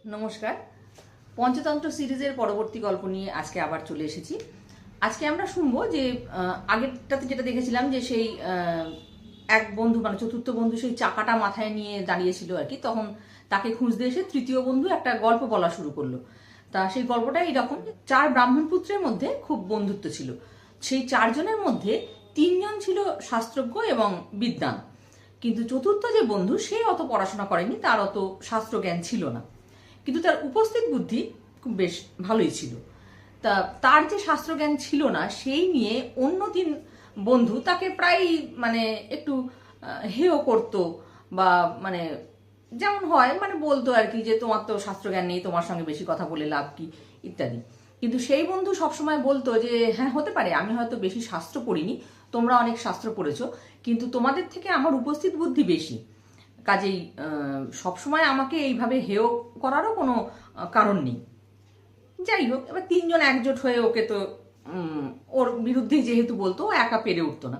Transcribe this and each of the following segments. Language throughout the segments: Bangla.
নমস্কার। পঞ্চতন্ত্র সিরিজের পরবর্তী গল্প নিয়ে আজকে আবার চলে এসেছি। আজকে আমরা শুনবো যে আগেরটাতে যেটা দেখেছিলাম যে সেই এক বন্ধু মানে চতুর্থ বন্ধু সেই চাকাটা মাথায় নিয়ে দাঁড়িয়েছিল আর কি, তখন তাকে খুঁজতে এসে তৃতীয় বন্ধু একটা গল্প বলা শুরু করলো। তা সেই গল্পটা এইরকম, চার ব্রাহ্মণ পুত্রের মধ্যে খুব বন্ধুত্ব ছিল। সেই চারজনের মধ্যে তিনজন ছিল শাস্ত্রজ্ঞ এবং বিদ্বান, কিন্তু চতুর্থ যে বন্ধু সে অত পড়াশোনা করেনি, তার অত শাস্ত্রজ্ঞান ছিল না, কিন্তু তার উপস্থিত বুদ্ধি খুব বেশ ভালোই ছিল। তা তার যে শাস্ত্রজ্ঞান ছিল না সেই নিয়ে অন্য তিন বন্ধু তাকে প্রায় মানে একটু হেয় করতো, বা মানে যেমন হয় মানে বলতো আর কি যে তোমার তো শাস্ত্রজ্ঞান নেই, তোমার সঙ্গে বেশি কথা বলে লাভ কি ইত্যাদি। কিন্তু সেই বন্ধু সবসময় বলতো যে হ্যাঁ হতে পারে আমি হয়তো বেশি শাস্ত্র পড়িনি, তোমরা অনেক শাস্ত্র পড়েছো, কিন্তু তোমাদের থেকে আমার উপস্থিত বুদ্ধি বেশি, কাজেই সবসময় আমাকে এইভাবে হেয় করারও কোনো কারণ নেই। যাই হোক, এবার তিনজন একজোট হয়ে ওকে তো ওর বিরুদ্ধে যেহেতু বলতো, ও একা পেরে উঠতো না।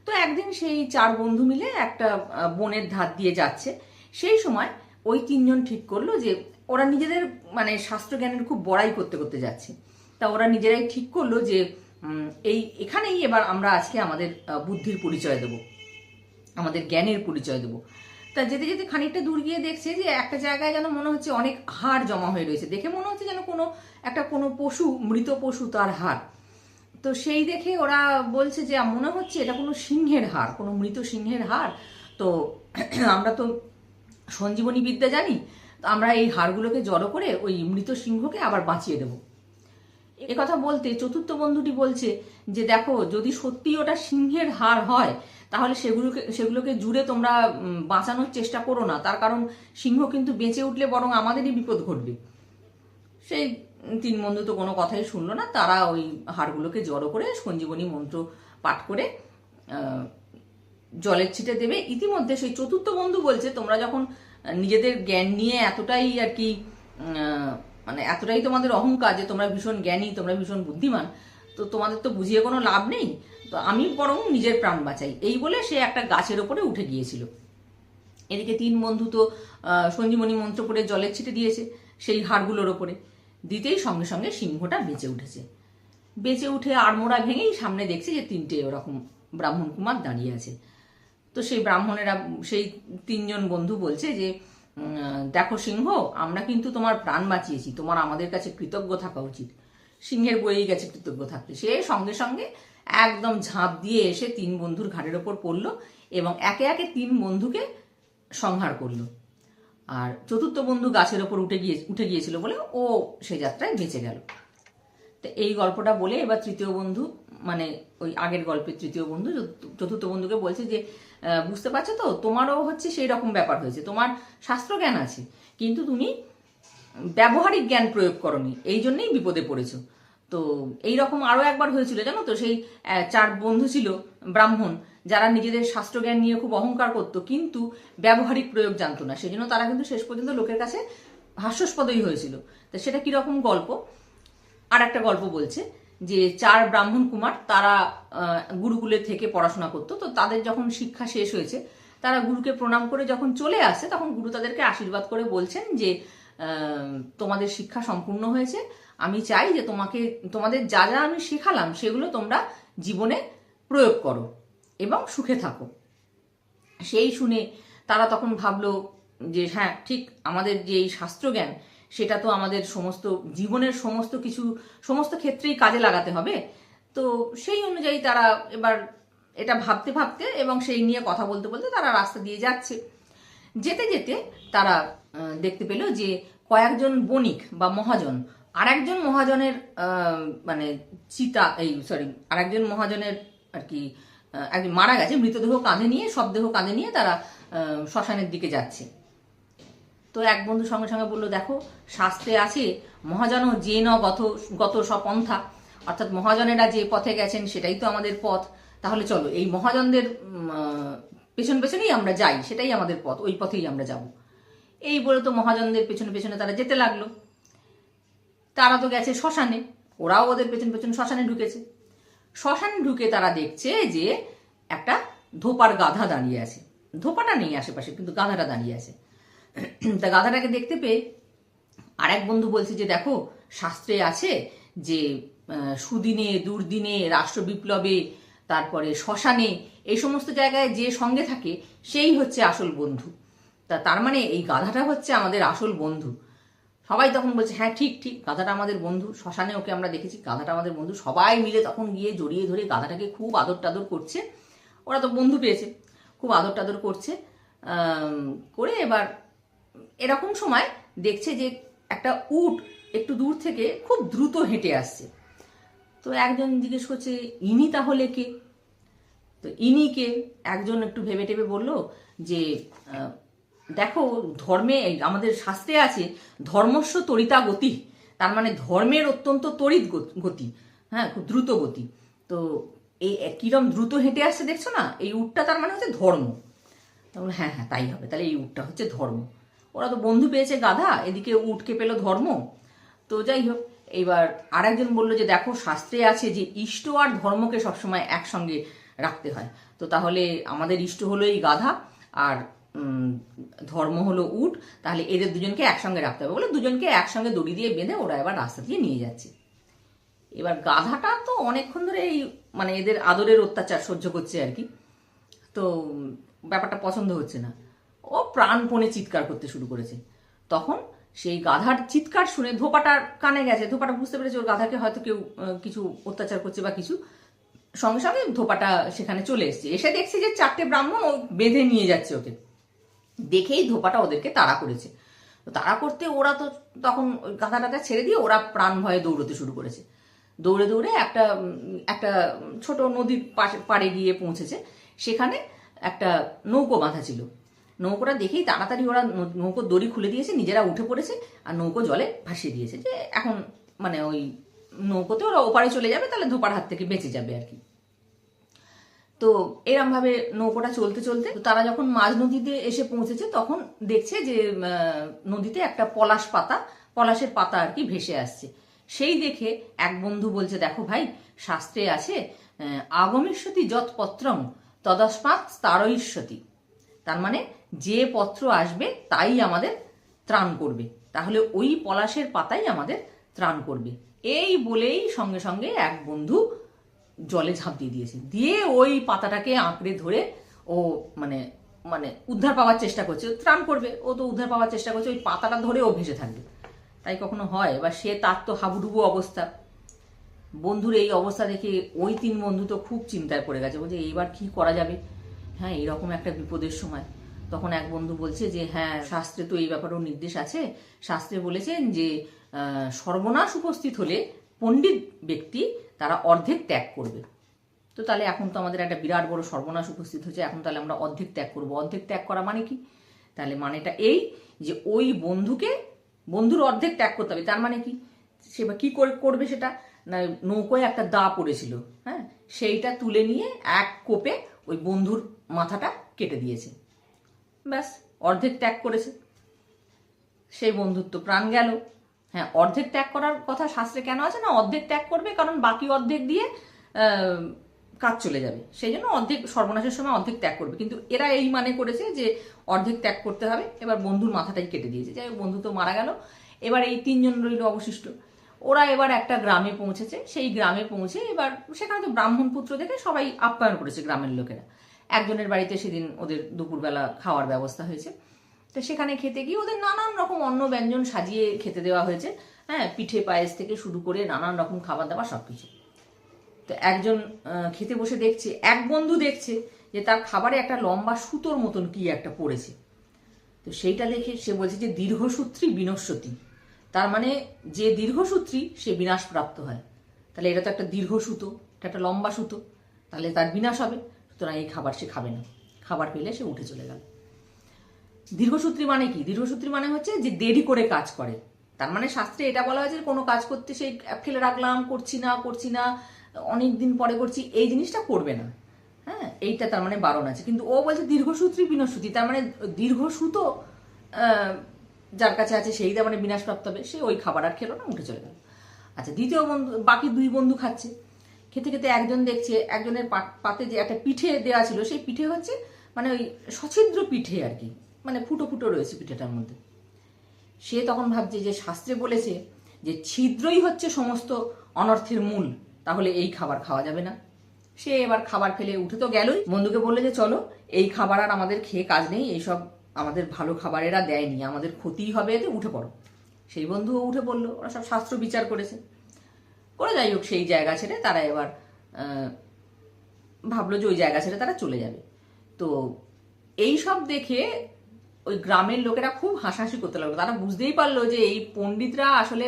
তো একদিন সেই চার বন্ধু মিলে একটা বনের ধার দিয়ে যাচ্ছে, সেই সময় ওই তিনজন ঠিক করলো যে ওরা নিজেদের মানে শাস্ত্রজ্ঞানের খুব বড়াই করতে করতে যাচ্ছে। তা ওরা নিজেরাই ঠিক করলো যে এখানেই এবার আমরা আজকে আমাদের বুদ্ধির পরিচয় দেব, আমাদের জ্ঞানের পরিচয় দেব। তা যেতে যেতে খানিকটা দূর গিয়ে দেখছে যে একটা জায়গায় যেন মনে হচ্ছে অনেক হাড় জমা হয়ে রয়েছে, দেখে মনে হচ্ছে যেন কোনো পশু, মৃত পশু তার হাড়। তো সেই দেখে ওরা বলছে যে মনে হচ্ছে এটা কোনো সিংহের হাড়, কোনো মৃত সিংহের হাড়। তো আমরা তো সঞ্জীবনী বিদ্যা জানি, তো আমরা এই হাড়গুলোকে জড়ো করে ওই মৃত সিংহকে আবার বাঁচিয়ে দেব। কথা বলতে চতুর্থ বন্ধুটি বলছে যে দেখো, যদি সত্যি ওটা সিংহের হাড় হয় তাহলে সেগুলোকে জুড়ে তোমরা বাঁচানোর চেষ্টা করো না, তার কারণ সিংহ কিন্তু বেঁচে উঠলে বরং আমাদেরই বিপদ ঘটবে। সেই তিন বন্ধু তো কোনো কথাই শুনলো না, তারা ওই হাড়গুলোকে জড়ো করে সঞ্জীবনী মন্ত্র পাঠ করে জলের ছিটে দেবে। ইতিমধ্যে সেই চতুর্থ বন্ধু বলছে তোমরা যখন নিজেদের জ্ঞান নিয়ে এতটাই আর কি মানে এতটাই তোমাদের অহংকার যে তোমরা ভীষণ জ্ঞানী, তোমরা ভীষণ বুদ্ধিমান, তো তোমাদের তো বুঝিয়ে কোনো লাভ নেই, তো আমি বরং নিজের প্রাণ বাঁচাই, এই বলে সে একটা গাছের ওপরে উঠে গিয়েছিল। এদিকে তিন বন্ধু তো সঞ্জীবনী মন্ত্র করে জলের ছিটে দিয়েছে সেই হাড়গুলোর ওপরে, দিতেই সঙ্গে সঙ্গে সিংহটা বেঁচে উঠেছে। বেঁচে উঠে আড়মোড়া ভেঙেই সামনে দেখছে যে তিনটে ওরকম ব্রাহ্মণ কুমার দাঁড়িয়ে আছে। তো সেই ব্রাহ্মণেরা, সেই তিনজন বন্ধু বলছে যে দেখো সিংহ, আমরা কিন্তু তোমার প্রাণ বাঁচিয়েছি, তোমার আমাদের কাছে কৃতজ্ঞ থাকা উচিত। সিংহের বইয়েই গেছে কৃতজ্ঞ থাকতে, সে সঙ্গে সঙ্গে একদম ঝাঁপ দিয়ে এসে তিন বন্ধুর ঘাড়ের ওপর পড়লো এবং একে একে তিন বন্ধুকে সংহার করলো। আর চতুর্থ বন্ধু গাছের ওপর উঠে গিয়েছিল বলে ও সে যাত্রায় বেঁচে গেল। তো এই গল্পটা বলে এবার তৃতীয় বন্ধু, মানে ওই আগের গল্পের তৃতীয় বন্ধু চতুর্থ বন্ধুকে বলছে যে বুঝতে পারছো তো, তোমারও হচ্ছে সেই রকম ব্যাপার হয়েছে, তোমার শাস্ত্র জ্ঞান আছে কিন্তু তুমি ব্যবহারিক জ্ঞান প্রয়োগ করনি, এই জন্যই বিপদে পড়েছো। তো এই রকম আরো একবার হয়েছিল জানো তো, সেই চার বন্ধু ছিল ব্রাহ্মণ, যারা নিজেদের শাস্ত্রজ্ঞান নিয়ে খুব অহংকার করতো কিন্তু ব্যবহারিক প্রয়োগ জানতো না, সেই জন্য তারা কিন্তু শেষ পর্যন্ত লোকের কাছে হাস্যস্পদই হয়েছিল। তো সেটা কিরকম গল্প, আর একটা গল্প বলছে যে চার ব্রাহ্মণ কুমার তারা গুরুকুলে থেকে পড়াশোনা করতো, তো তাদের যখন শিক্ষা শেষ হয়েছে তারা গুরুকে প্রণাম করে যখন চলে আসে তখন গুরু তাদেরকে আশীর্বাদ করে বলছেন যে তোমাদের শিক্ষা সম্পূর্ণ হয়েছে, আমি চাই যে তোমাদের যা যা আমি শেখালাম সেগুলো তোমরা জীবনে প্রয়োগ করো এবং সুখে থাকো। সেই শুনে তারা তখন ভাবলো যে হ্যাঁ ঠিক, আমাদের যে এই শাস্ত্রজ্ঞান সেটা তো আমাদের সমস্ত জীবনের সমস্ত ক্ষেত্রেই কাজে লাগাতে হবে। তো সেই অনুযায়ী তারা এবার এটা ভাবতে ভাবতে এবং সেই নিয়ে কথা বলতে বলতে তারা রাস্তা দিয়ে যাচ্ছে। যেতে যেতে তারা দেখতে পেল যে কয়েকজন বণিক বা মহাজন আরেকজন মহাজনের মানে আরেকজন মহাজনের আর কি একজন মারা গেছে, মৃতদেহ কাঁধে নিয়ে, শবদেহ কাঁধে নিয়ে তারা শ্মশানের দিকে যাচ্ছে। তো এক বন্ধু সঙ্গে সঙ্গে বললো দেখো, শাস্ত্রে আছে মহাজন যে ন গত সপন্থা, অর্থাৎ মহাজনেরা যে পথে গেছেন সেটাই তো আমাদের পথ, তাহলে চলো এই মহাজনদের পেছন পেছনেই আমরা যাই, সেটাই আমাদের পথ, ওই পথেই আমরা যাব। এই বলে তো মহাজনদের পেছনে পেছনে তারা যেতে লাগলো। তারা তো গেছে শ্মশানে, ওরাও ওদের পেছন পেছন শ্মশানে ঢুকেছে। শ্মশানে ঢুকে তারা দেখছে যে একটা ধোপার গাধা দাঁড়িয়ে আছে, ধোপাটা নেই আশেপাশে কিন্তু গাধাটা দাঁড়িয়ে আছে। তা গাধাটাকে দেখতে পেয়ে আর এক বন্ধু বলছে যে দেখো শাস্ত্রে আছে যে সুদিনে দুর্দিনে রাষ্ট্র বিপ্লবে তারপরে শ্মশানে এই সমস্ত জায়গায় যে সঙ্গে থাকে সেই হচ্ছে আসল বন্ধু। তার মানে এই গাধাটা হচ্ছে আমাদের আসল বন্ধু। সবাই তখন বলছে হ্যাঁ ঠিক ঠিক, গাধাটা আমাদের বন্ধু, শ্মশানে ওকে আমরা দেখেছি, গাধাটা আমাদের বন্ধু। সবাই মিলে তখন গিয়ে জড়িয়ে ধরে গাধাটাকে খুব আদর টাদর করছে। ওরা তো বন্ধু পেয়েছে, খুব আদর টাদর করছে। করে এবার এরকম সময় দেখছে যে একটা উট একটু দূর থেকে খুব দ্রুত হেঁটে আসছে। তো একজন জিজ্ঞেস করছে ইনি তাহলে কে? তো ইনি কে? একজন একটু ভেবে টেবে বলল যে দেখো ধর্মে আমাদের শাস্ত্রে আছে ধর্মস্ব তরিতা গতি, তার মানে ধর্মের অত্যন্ত তড়িৎ গতি, হ্যাঁ খুব দ্রুত গতি। তো এই কিরম দ্রুত হেঁটে আসছে দেখছো না, এই উটটা তার মানে হচ্ছে ধর্ম। তখন হ্যাঁ হ্যাঁ তাই হবে, তাহলে এই উটটা হচ্ছে ধর্ম। ওরা তো বন্ধু পেয়েছে গাধা, এদিকে উটকে পেল ধর্ম। তো যাই হোক, এইবার আরেকজন বললো যে দেখো শাস্ত্রে আছে যে ইষ্ট আর ধর্মকে সবসময় একসঙ্গে রাখতে হয়। তো তাহলে আমাদের ইষ্ট হলো এই গাধা আর ধর্ম হলো উট, তাহলে এদের দুজনকে একসঙ্গে রাখতে হবে বলে দুজনকে একসঙ্গে দড়ি দিয়ে বেঁধে ওরা এবার রাস্তা দিয়ে নিয়ে যাচ্ছে। এবার গাধাটা তো অনেকক্ষণ ধরে এই মানে এদের আদরের অত্যাচার সহ্য করছে আর কি। তো ব্যাপারটা পছন্দ হচ্ছে না, ও প্রাণপণে চিৎকার করতে শুরু করেছে। তখন সেই গাধার চিৎকার শুনে ধোপাটার কানে গেছে, ধোপাটা বুঝতে পেরেছে ওর গাধাকে হয়তো কেউ কিছু অত্যাচার করছে বা কিছু। সঙ্গে সঙ্গে ধোপাটা সেখানে চলে এসছে, এসে দেখছে যে 4টে ব্রাহ্মণ ও বেঁধে নিয়ে যাচ্ছে ওকে। দেখেই ধোপাটা ওদেরকে তাড়া করেছে। তো তাড়া করতে ওরা তো তখন ওই গাধাটাকে ছেড়ে দিয়ে ওরা প্রাণ ভয়ে দৌড়তে শুরু করেছে। দৌড়ে দৌড়ে একটা একটা ছোট নদীর পাড়ে গিয়ে পৌঁছেছে। সেখানে একটা নৌকো বাঁধা ছিল। নৌকোটা দেখেই তাড়াতাড়ি ওরা নৌকোর দড়ি খুলে দিয়েছে, নিজেরা উঠে পড়েছে আর নৌকো জলে ভাসিয়ে দিয়েছে যে এখন মানে ওই নৌকোতে ওরা ওপারে চলে যাবে, তাহলে ধোপার হাত থেকে বেঁচে যাবে আর কি। তো এরম ভাবে নৌকোটা চলতে চলতে তারা যখন মাঝ নদীতে এসে পৌঁছেছে তখন দেখছে যে নদীতে একটা পলাশের পাতা আর কি ভেসে আসছে। সেই দেখে এক বন্ধু বলছে দেখো ভাই শাস্ত্রে আছে আগমিষ্যতি যৎ পত্রম তদস্মাৎ তারয়িষ্যতি, তার মানে যে পত্র আসবে তাই আমাদের ত্রাণ করবে, তাহলে ওই পলাশের পাতাই আমাদের ত্রাণ করবে। এই বলেই সঙ্গে সঙ্গে এক বন্ধু জলে ঝাঁপ দিয়ে দিয়েছে, দিয়ে ওই পাতাটাকে আঁকড়ে ধরে ও মানে মানে উদ্ধার পাওয়ার চেষ্টা করছে, ত্রাণ করবে, ও তো উদ্ধার পাওয়ার চেষ্টা করছে, ওই পাতাটা ধরে ও ভেসে থাকবে। তাই কখনো হয়? এবার সে তার তো হাবুডুবু অবস্থা। বন্ধুর এই অবস্থা দেখে ওই 3 বন্ধু তো খুব চিন্তায় পড়ে গেছে, বলছে এইবার কি করা যাবে, হ্যাঁ এরকম একটা বিপদের সময়। তখন এক বন্ধু বলছে যে হ্যাঁ শাস্ত্রে তো এই ব্যাপারেও নির্দেশ আছে, শাস্ত্রে বলেছেন যে সর্বনাশ উপস্থিত হলে পণ্ডিত ব্যক্তি তারা অর্ধেক ত্যাগ করবে। তো তাহলে এখন তো আমাদের একটা বিরাট বড় সর্বনাশ উপস্থিত হচ্ছে, এখন তাহলে আমরা অর্ধেক ত্যাগ করবো। অর্ধেক ত্যাগ করা মানে কি? তাহলে মানেটা এই যে ওই বন্ধুর অর্ধেক ত্যাগ করতে হবে। তার মানে কি? সে বা কি করবে সেটা না, নৌকোয় একটা দা পড়েছিল, হ্যাঁ সেইটা তুলে নিয়ে এক কোপে ওই বন্ধুর মাথাটা কেটে দিয়েছে, ব্যাস অর্ধেক ত্যাগ করেছে। সেই বন্ধুত্ব প্রাণ গেল। হ্যাঁ অর্ধেক ত্যাগ করার কথা শাস্ত্রে কেন আছে না, অর্ধেক ত্যাগ করবে কারণ বাকি অর্ধেক দিয়ে কাজ চলে যাবে, সেই জন্য অর্ধেক সর্বনাশের সময় অর্ধেক ত্যাগ করবে। কিন্তু এরা এই মানে করেছে যে অর্ধেক ত্যাগ করতে হবে, এবার বন্ধুর মাথাটাই কেটে দিয়েছে। যাই বন্ধু তো মারা গেল, এবার এই 3 জন রইল অবশিষ্ট। ওরা এবার একটা গ্রামে পৌঁছেছে, সেই গ্রামে পৌঁছে এবার সেখানে তো ব্রাহ্মণ পুত্র দেখে সবাই আপ্যায়ন করেছে গ্রামের লোকেরা। একজনের বাড়িতে সেদিন ওদের দুপুরবেলা খাওয়ার ব্যবস্থা হয়েছে। তো সেখানে খেতে গিয়ে ওদের নানান রকম অন্ন ব্যঞ্জন সাজিয়ে খেতে দেওয়া হয়েছে, হ্যাঁ পিঠে পায়েস থেকে শুরু করে নানান রকম খাবার দাবার সবকিছু। তো একজন খেতে বসে দেখছে, এক বন্ধু দেখছে যে তার খাবারে একটা লম্বা সুতোর মতন কি একটা পড়েছে। তো সেইটা দেখে সে বলছে যে দীর্ঘসূত্রী বিনশ্বতী, তার মানে যে দীর্ঘসূত্রী সে বিনাশপ্রাপ্ত হয়। তাহলে এটা তো একটা দীর্ঘ সুতো, এটা একটা লম্বা সুতো, তাহলে তার বিনাশ হবে, সুতরাং এই খাবার সে খাবে না। খাবার পেলে সে উঠে চলে গেল। দীর্ঘসূত্রী মানে কি? দীর্ঘসূত্রী মানে হচ্ছে যে দেরি করে কাজ করে। তার মানে শাস্ত্রে এটা বলা হয়েছে কোনো কাজ করতে সেই ফেলে রাখলাম, করছি না অনেক দিন পরে করছি, এই জিনিসটা করবে না, হ্যাঁ এইটা তার মানে বারণ আছে। কিন্তু ও বলছে দীর্ঘসূত্রী বিনশ্বতী, তার মানে দীর্ঘ সুতো যার কাছে আছে সেই তার মানে বিনাশপ্রাপ্ত হবে, সে ওই খাবার আর খেলো না, উঠে চলে গেল। আচ্ছা দ্বিতীয় বন্ধু, বাকি 2 বন্ধু খাচ্ছে, খেতে খেতে একজন দেখছে একজনের পাতে যে একটা পিঠে দেওয়া ছিল, সেই পিঠে হচ্ছে মানে ওই সছিদ্র পিঠে আর কি, মানে ফুটো ফুটো রয়েছে পিঠেটার মধ্যে। সে তখন ভাবছে যে শাস্ত্রে বলেছে যে ছিদ্রই হচ্ছে সমস্ত অনর্থের মূল, তাহলে এই খাবার খাওয়া যাবে না। সে এবার খাবার ফেলে উঠে তো গেলই, বন্ধুকে বললে যে চলো এই খাবার আর আমাদের খেয়ে কাজ নেই, এইসব আমাদের ভালো খাবার এরা দেয়নি, আমাদের ক্ষতিই হবে, এতে উঠে পড়ো। সেই বন্ধুও উঠে পড়লো, ওরা সব শাস্ত্র বিচার করেছে করে, যাই হোক সেই জায়গা ছেড়ে তারা এবার ভাবলো যে ওই জায়গা ছেড়ে তারা চলে যাবে। তো এই সব দেখে ওই গ্রামের লোকেরা খুব হাসাহাসি করতে লাগলো। তারা বুঝতেই পারলো যে এই পণ্ডিতরা আসলে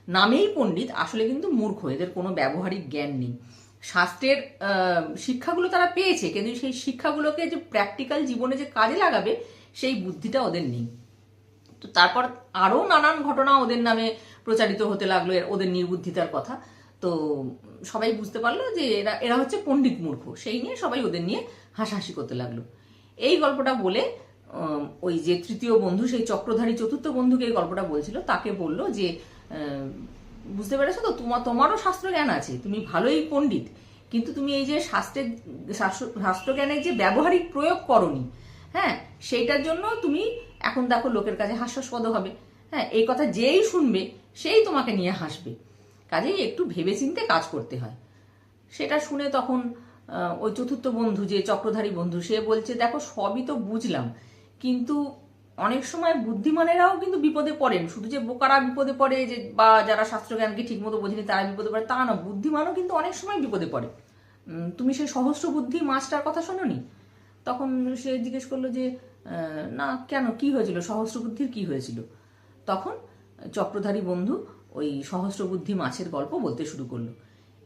নামেই পণ্ডিত, আসলে কিন্তু মূর্খ, এদের কোনো ব্যবহারিক জ্ঞান নেই। শাস্ত্রের শিক্ষাগুলো তারা পেয়েছে, কিন্তু সেই শিক্ষাগুলোকে যে প্র্যাকটিক্যাল জীবনে যে কাজে লাগাবে সেই বুদ্ধিটা ওদের নেই। তো তারপর আরও নানান ঘটনা ওদের নামে প্রচারিত হতে লাগলো, ওদের নির্বুদ্ধিতার কথা। তো সবাই বুঝতে পারলো যে এরা হচ্ছে পণ্ডিত মূর্খ, সেই নিয়ে সবাই ওদের নিয়ে হাসাহাসি করতে লাগলো। এই গল্পটা বলে ওই যে তৃতীয় বন্ধু, সেই চক্রধারী চতুর্থ বন্ধুকে এই গল্পটা বলছিল, তাকে বলল যে বুঝতে পেরেছো তো, তোমারও শাস্ত্র জ্ঞান আছে, তুমি ভালোই পণ্ডিত, কিন্তু তুমি এই যে শাস্ত্রজ্ঞানের যে ব্যবহারিক প্রয়োগ করনি, হ্যাঁ, সেইটার জন্য তুমি এখন দেখো লোকের কাছে হাস্যাস্পদ হবে। হ্যাঁ, এই কথা যেই শুনবে সেই তোমাকে নিয়ে হাসবে, কাজেই একটু ভেবেচিন্তে কাজ করতে হয়। সেটা শুনে তখন ওই চতুর্থ বন্ধু, যে চক্রধারী বন্ধু, সে বলছে দেখো সবই তো বুঝলাম, কিন্তু অনেক সময় বুদ্ধিমানেরাও কিন্তু বিপদে পড়েন, শুধু যে বোকারা বিপদে পড়ে যে, বা যারা শাস্ত্রজ্ঞানকে ঠিক মতো বোঝেনি তারা বিপদে পড়ে তা না, বুদ্ধিমানও কিন্তু অনেক সময় বিপদে পড়ে। তুমি সেই সহস্র বুদ্ধি মাছটার কথা শোনোনি? তখন সে জিজ্ঞেস করলো যে না কেন, কি হয়েছিল, সহস্র বুদ্ধির কি হয়েছিল? তখন চক্রধারী বন্ধু ওই সহস্র বুদ্ধি মাছের গল্প বলতে শুরু করলো।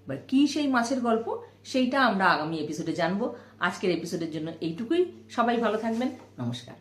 এবার কি সেই মাছের গল্প, সেইটা আমরা আগামী এপিসোডে জানবো। আজকের এপিসোডের জন্য এইটুকুই। সবাই ভালো থাকবেন, নমস্কার।